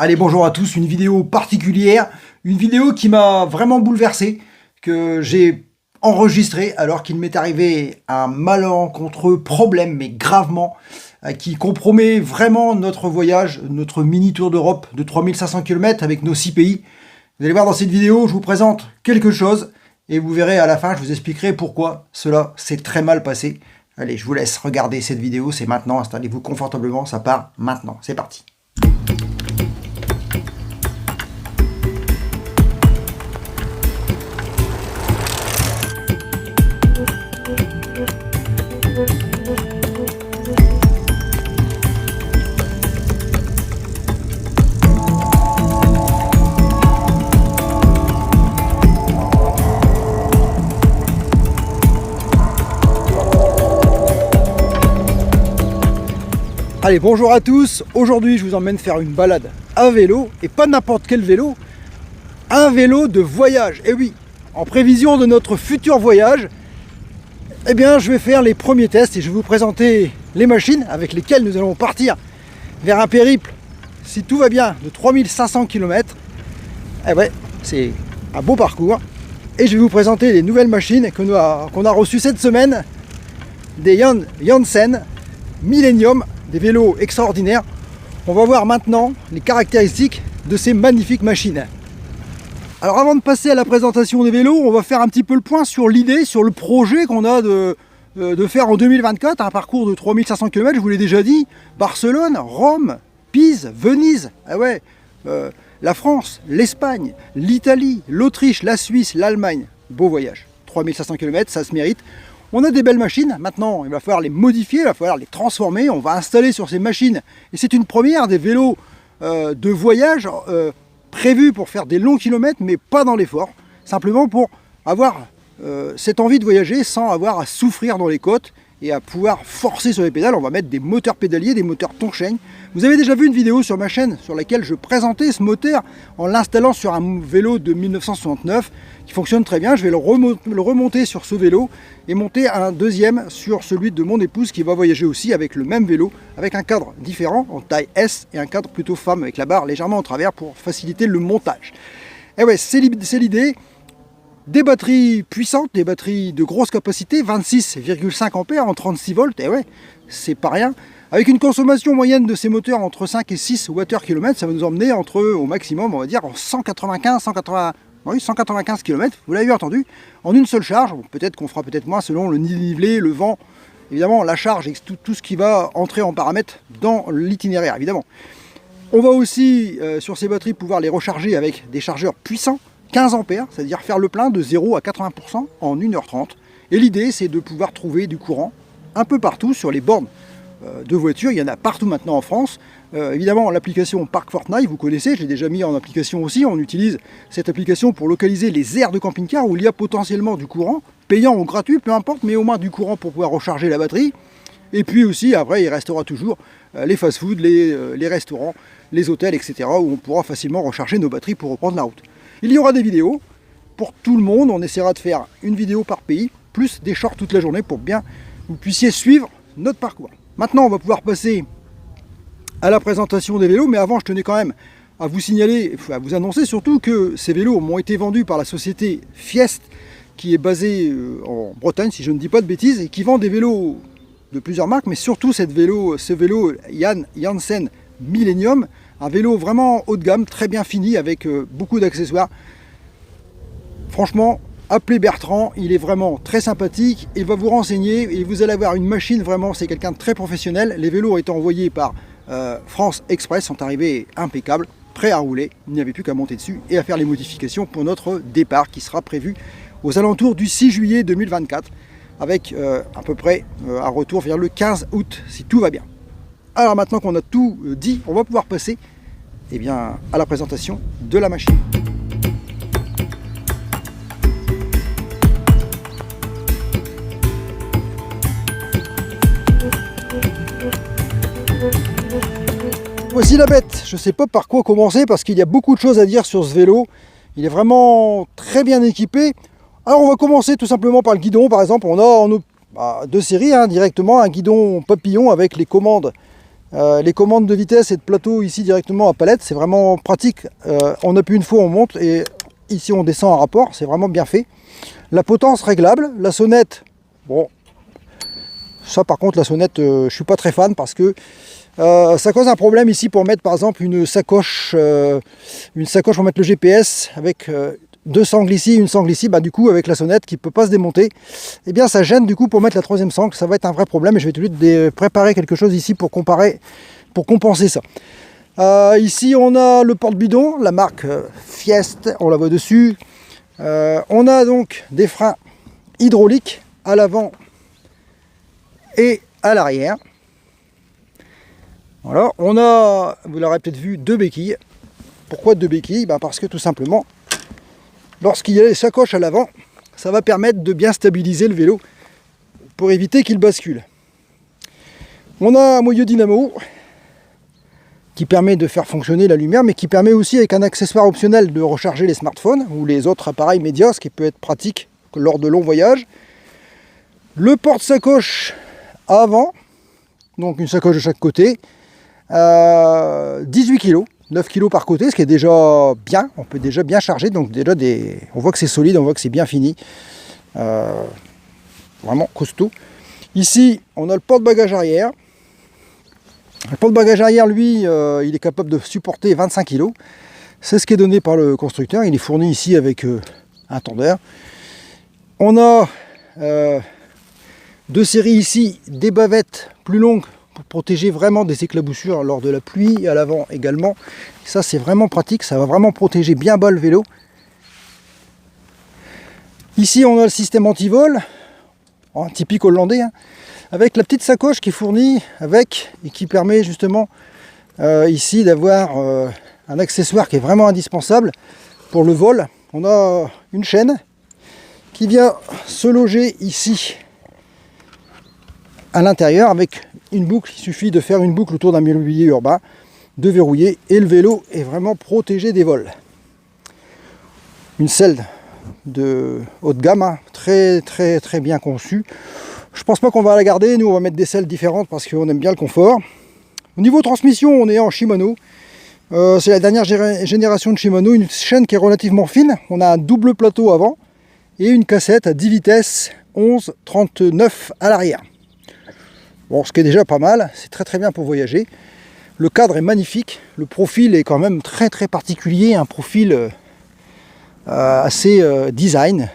Allez, bonjour à tous, une vidéo particulière, une vidéo qui m'a vraiment bouleversé, que j'ai enregistrée alors qu'il m'est arrivé un malencontreux problème, mais gravement, qui compromet vraiment notre voyage, notre mini tour d'Europe de 3500 km avec nos 6 pays. Vous allez voir dans cette vidéo, je vous présente quelque chose et vous verrez à la fin, je vous expliquerai pourquoi cela s'est très mal passé. Allez, je vous laisse regarder cette vidéo, c'est maintenant, installez-vous confortablement, ça part maintenant, c'est parti. Allez, bonjour à tous, aujourd'hui je vous emmène faire une balade à vélo, et pas n'importe quel vélo, un vélo de voyage. Et oui, en prévision de notre futur voyage, eh bien je vais faire les premiers tests et je vais vous présenter les machines avec lesquelles nous allons partir vers un périple, si tout va bien, de 3500 km. Eh ouais, c'est un beau parcours. Et je vais vous présenter les nouvelles machines qu'on a reçues cette semaine, des Janssen Millennium, des vélos extraordinaires. On va voir maintenant les caractéristiques de ces magnifiques machines. Alors avant de passer à la présentation des vélos, on va faire un petit peu le point sur l'idée, sur le projet qu'on a de faire en 2024, un parcours de 3500 km, je vous l'ai déjà dit, Barcelone, Rome, Pise, Venise, ah ouais, la France, l'Espagne, l'Italie, l'Autriche, la Suisse, l'Allemagne. Beau voyage, 3500 km, ça se mérite. On a des belles machines, maintenant il va falloir les modifier, il va falloir les transformer, on va installer sur ces machines, et c'est une première, des vélos de voyage prévus pour faire des longs kilomètres, mais pas dans l'effort, simplement pour avoir cette envie de voyager sans avoir à souffrir dans les côtes et à pouvoir forcer sur les pédales. On va mettre des moteurs pédaliers, des moteurs Tongsheng. Vous avez déjà vu une vidéo sur ma chaîne sur laquelle je présentais ce moteur en l'installant sur un vélo de 1969 qui fonctionne très bien. Je vais le remonter sur ce vélo et monter un deuxième sur celui de mon épouse qui va voyager aussi avec le même vélo, avec un cadre différent en taille S et un cadre plutôt femme avec la barre légèrement en travers pour faciliter le montage. Et ouais, c'est l'idée. Des batteries puissantes, des batteries de grosse capacité, 26,5 ampères en 36 volts, et ouais, c'est pas rien. Avec une consommation moyenne de ces moteurs entre 5 et 6 Wh/km, ça va nous emmener au maximum, on va dire, en 195 km, vous l'avez entendu, en une seule charge. Bon, peut-être qu'on fera peut-être moins selon le dénivelé, le vent, évidemment, la charge et tout ce qui va entrer en paramètres dans l'itinéraire, évidemment. On va aussi, sur ces batteries, pouvoir les recharger avec des chargeurs puissants, 15 ampères, c'est-à-dire faire le plein de 0 à 80% en 1h30. Et l'idée, c'est de pouvoir trouver du courant un peu partout sur les bornes de voitures. Il y en a partout maintenant en France. Évidemment, l'application Park Fortnite, vous connaissez, je l'ai déjà mis en application aussi. On utilise cette application pour localiser les aires de camping-car où il y a potentiellement du courant, payant ou gratuit, peu importe, mais au moins du courant pour pouvoir recharger la batterie. Et puis aussi, après, il restera toujours les fast-foods, les restaurants, les hôtels, etc., où on pourra facilement recharger nos batteries pour reprendre la route. Il y aura des vidéos pour tout le monde, on essaiera de faire une vidéo par pays, plus des shorts toute la journée pour bien vous puissiez suivre notre parcours. Maintenant, on va pouvoir passer à la présentation des vélos, mais avant, je tenais quand même à vous signaler, à vous annoncer surtout que ces vélos m'ont été vendus par la société Fiest, qui est basée en Bretagne, si je ne dis pas de bêtises, et qui vend des vélos de plusieurs marques, mais surtout ce vélo Janssen Millennium, un vélo vraiment haut de gamme, très bien fini, avec beaucoup d'accessoires. Franchement, appelez Bertrand, il est vraiment très sympathique, il va vous renseigner et vous allez avoir une machine, vraiment, c'est quelqu'un de très professionnel. Les vélos ont été envoyés par France Express, sont arrivés impeccables, prêts à rouler. Il n'y avait plus qu'à monter dessus et à faire les modifications pour notre départ qui sera prévu aux alentours du 6 juillet 2024, avec à peu près un retour vers le 15 août, si tout va bien. Alors maintenant qu'on a tout dit, on va pouvoir passer à la présentation de la machine. Voici la bête. Je ne sais pas par quoi commencer parce qu'il y a beaucoup de choses à dire sur ce vélo. Il est vraiment très bien équipé. Alors on va commencer tout simplement par le guidon. Par exemple, on a deux séries directement, un guidon papillon avec les commandes Les commandes de vitesse et de plateau ici directement à palette, c'est vraiment pratique. On appuie une fois, on monte et ici on descend en rapport, c'est vraiment bien fait. La potence réglable, la sonnette, bon, ça par contre la sonnette, je suis pas très fan parce que ça cause un problème ici pour mettre par exemple une sacoche pour mettre le GPS avec deux sangles ici, une sangle ici, bah du coup avec la sonnette qui peut pas se démonter, et bien ça gêne du coup pour mettre la troisième sangle, ça va être un vrai problème et je vais tout de suite préparer quelque chose ici pour compenser ça. Ici on a le porte-bidon, la marque Fiest, on la voit dessus. On a donc des freins hydrauliques à l'avant et à l'arrière. Voilà, on a, vous l'aurez peut-être vu, deux béquilles. Pourquoi deux béquilles? Parce que tout simplement, lorsqu'il y a les sacoches à l'avant, ça va permettre de bien stabiliser le vélo pour éviter qu'il bascule. On a un moyeu dynamo qui permet de faire fonctionner la lumière, mais qui permet aussi avec un accessoire optionnel de recharger les smartphones ou les autres appareils médias, ce qui peut être pratique lors de longs voyages. Le porte-sacoche avant, donc une sacoche de chaque côté, 18 kg, 9 kg par côté, ce qui est déjà bien, on peut déjà bien charger, donc déjà on voit que c'est solide, on voit que c'est bien fini, vraiment costaud. Ici, on a le porte-bagages arrière. Le porte-bagages arrière, lui, il est capable de supporter 25 kg. C'est ce qui est donné par le constructeur. Il est fourni ici avec un tendeur. On a deux séries ici, des bavettes plus longues pour protéger vraiment des éclaboussures lors de la pluie et à l'avant également. Ça, c'est vraiment pratique. Ça va vraiment protéger bien bas le vélo. Ici, on a le système anti-vol, typique hollandais, hein, avec la petite sacoche qui est fournie avec et qui permet justement ici d'avoir un accessoire qui est vraiment indispensable pour le vol. On a une chaîne qui vient se loger ici à l'intérieur avec une boucle. Il suffit de faire une boucle autour d'un mobilier urbain, de verrouiller et le vélo est vraiment protégé des vols. Une selle de haut de gamme, hein, très bien conçue. Je pense pas qu'on va la garder, nous on va mettre des selles différentes parce qu'on aime bien le confort. Au niveau transmission, on est en Shimano. C'est la dernière génération de Shimano, une chaîne qui est relativement fine. On a un double plateau avant et une cassette à 10 vitesses, 11-39 à l'arrière. Bon, ce qui est déjà pas mal, c'est très bien pour voyager. Le cadre est magnifique, le profil est quand même très particulier, un profil assez design.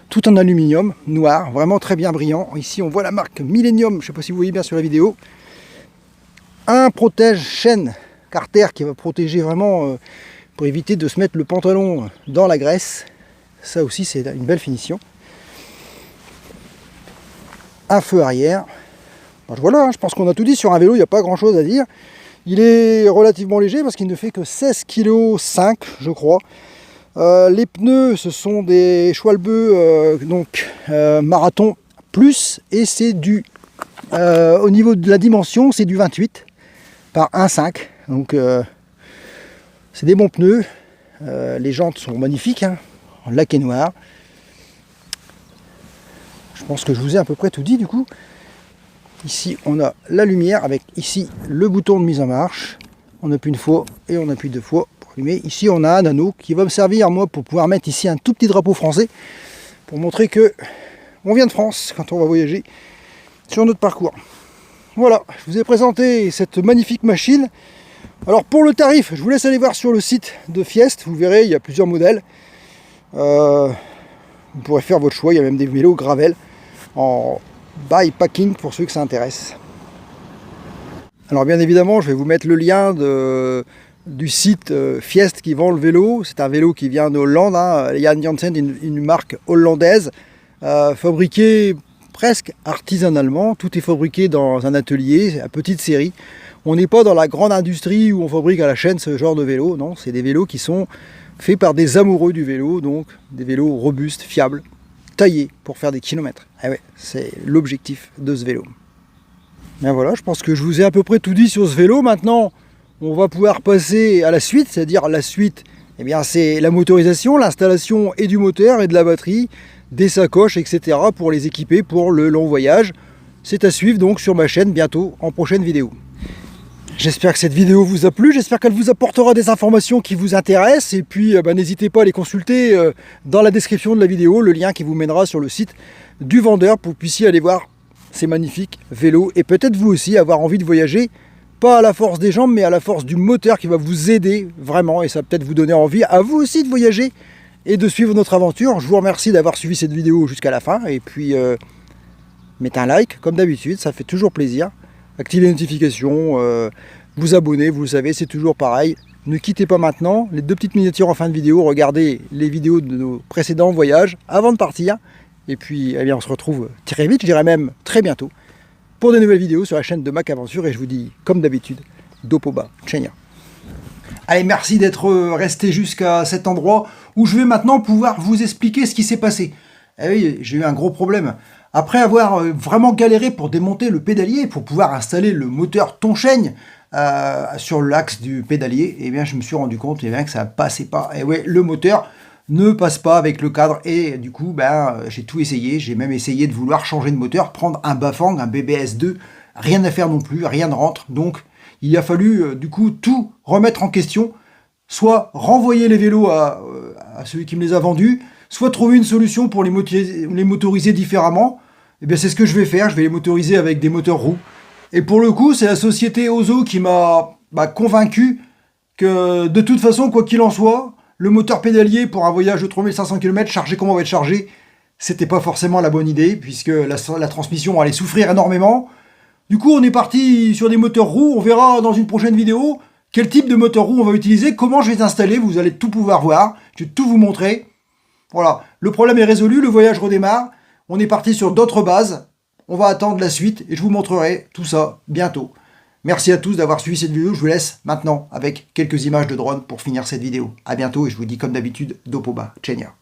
Tout en aluminium noir, vraiment très bien brillant. Ici on voit la marque Millennium, je ne sais pas si vous voyez bien sur la vidéo. Un protège-chaîne Carter qui va protéger vraiment pour éviter de se mettre le pantalon dans la graisse. Ça aussi c'est une belle finition. Un feu arrière. Voilà, je pense qu'on a tout dit sur un vélo, il n'y a pas grand chose à dire. Il est relativement léger parce qu'il ne fait que 16,5 kg je crois. Les pneus, ce sont des Schwalbe Marathon Plus et c'est du au niveau de la dimension, c'est du 28 par 1,5. Donc c'est des bons pneus. Les jantes sont magnifiques, hein, en laqué noir. Je pense que je vous ai à peu près tout dit du coup. Ici on a la lumière avec ici le bouton de mise en marche. On appuie une fois et on appuie deux fois. Mais ici on a un anneau qui va me servir moi pour pouvoir mettre ici un tout petit drapeau français pour montrer que on vient de France quand on va voyager sur notre parcours. Voilà, je vous ai présenté cette magnifique machine. Alors pour le tarif, je vous laisse aller voir sur le site de Fiest, vous verrez, il y a plusieurs modèles. Vous pourrez faire votre choix, il y a même des vélos gravel en bikepacking pour ceux que ça intéresse. Alors bien évidemment, je vais vous mettre le lien du site Fiest qui vend le vélo. C'est un vélo qui vient de Hollande, hein. Jan Jansen, une marque hollandaise, fabriquée presque artisanalement. Tout est fabriqué dans un atelier, à petite série. On n'est pas dans la grande industrie où on fabrique à la chaîne ce genre de vélo. Non, c'est des vélos qui sont faits par des amoureux du vélo, donc des vélos robustes, fiables, taillés pour faire des kilomètres. Et ouais, c'est l'objectif de ce vélo. Bien voilà, je pense que je vous ai à peu près tout dit sur ce vélo. Maintenant, on va pouvoir passer à la suite, c'est-à-dire la suite, eh bien, c'est la motorisation, l'installation et du moteur et de la batterie, des sacoches, etc. pour les équiper pour le long voyage. C'est à suivre donc sur ma chaîne bientôt en prochaine vidéo. J'espère que cette vidéo vous a plu, j'espère qu'elle vous apportera des informations qui vous intéressent, et puis n'hésitez pas à les consulter dans la description de la vidéo, le lien qui vous mènera sur le site du vendeur pour que vous puissiez aller voir ces magnifiques vélos, et peut-être vous aussi avoir envie de voyager, pas à la force des jambes, mais à la force du moteur qui va vous aider vraiment, et ça va peut-être vous donner envie à vous aussi de voyager et de suivre notre aventure. Je vous remercie d'avoir suivi cette vidéo jusqu'à la fin, et puis mettez un like, comme d'habitude, ça fait toujours plaisir. Activez les notifications, vous abonner, vous le savez, c'est toujours pareil. Ne quittez pas maintenant, les 2 petites miniatures en fin de vidéo, regardez les vidéos de nos précédents voyages avant de partir. Et puis, eh bien, on se retrouve très vite, je dirais même très bientôt, pour de nouvelles vidéos sur la chaîne de Mac Aventure. Et je vous dis, comme d'habitude, Dopoba, Tchènia. Allez, merci d'être resté jusqu'à cet endroit où je vais maintenant pouvoir vous expliquer ce qui s'est passé. Eh oui, j'ai eu un gros problème. Après avoir vraiment galéré pour démonter le pédalier, pour pouvoir installer le moteur Tonchaigne sur l'axe du pédalier, eh bien, je me suis rendu compte que ça ne passait pas. Et ouais, le moteur ne passe pas avec le cadre, et du coup, j'ai tout essayé. J'ai même essayé de vouloir changer de moteur, prendre un Bafang, un BBS2, rien à faire non plus, rien ne rentre. Donc, il a fallu du coup tout remettre en question, soit renvoyer les vélos à celui qui me les a vendus, soit trouver une solution pour les motoriser différemment. Et bien c'est ce que je vais faire, je vais les motoriser avec des moteurs roues. Et pour le coup, c'est la société Ozo qui m'a convaincu que de toute façon, quoi qu'il en soit, le moteur pédalier pour un voyage de 3500 km chargé comme on va être chargé, c'était pas forcément la bonne idée, puisque la transmission allait souffrir énormément. Du coup, on est parti sur des moteurs roues. On verra dans une prochaine vidéo quel type de moteur roue on va utiliser, comment je vais les installer. Vous allez tout pouvoir voir. Je vais tout vous montrer. Voilà, le problème est résolu, le voyage redémarre. On est parti sur d'autres bases. On va attendre la suite et je vous montrerai tout ça bientôt. Merci à tous d'avoir suivi cette vidéo. Je vous laisse maintenant avec quelques images de drone pour finir cette vidéo. A bientôt et je vous dis comme d'habitude, Dopoba, Tchènia.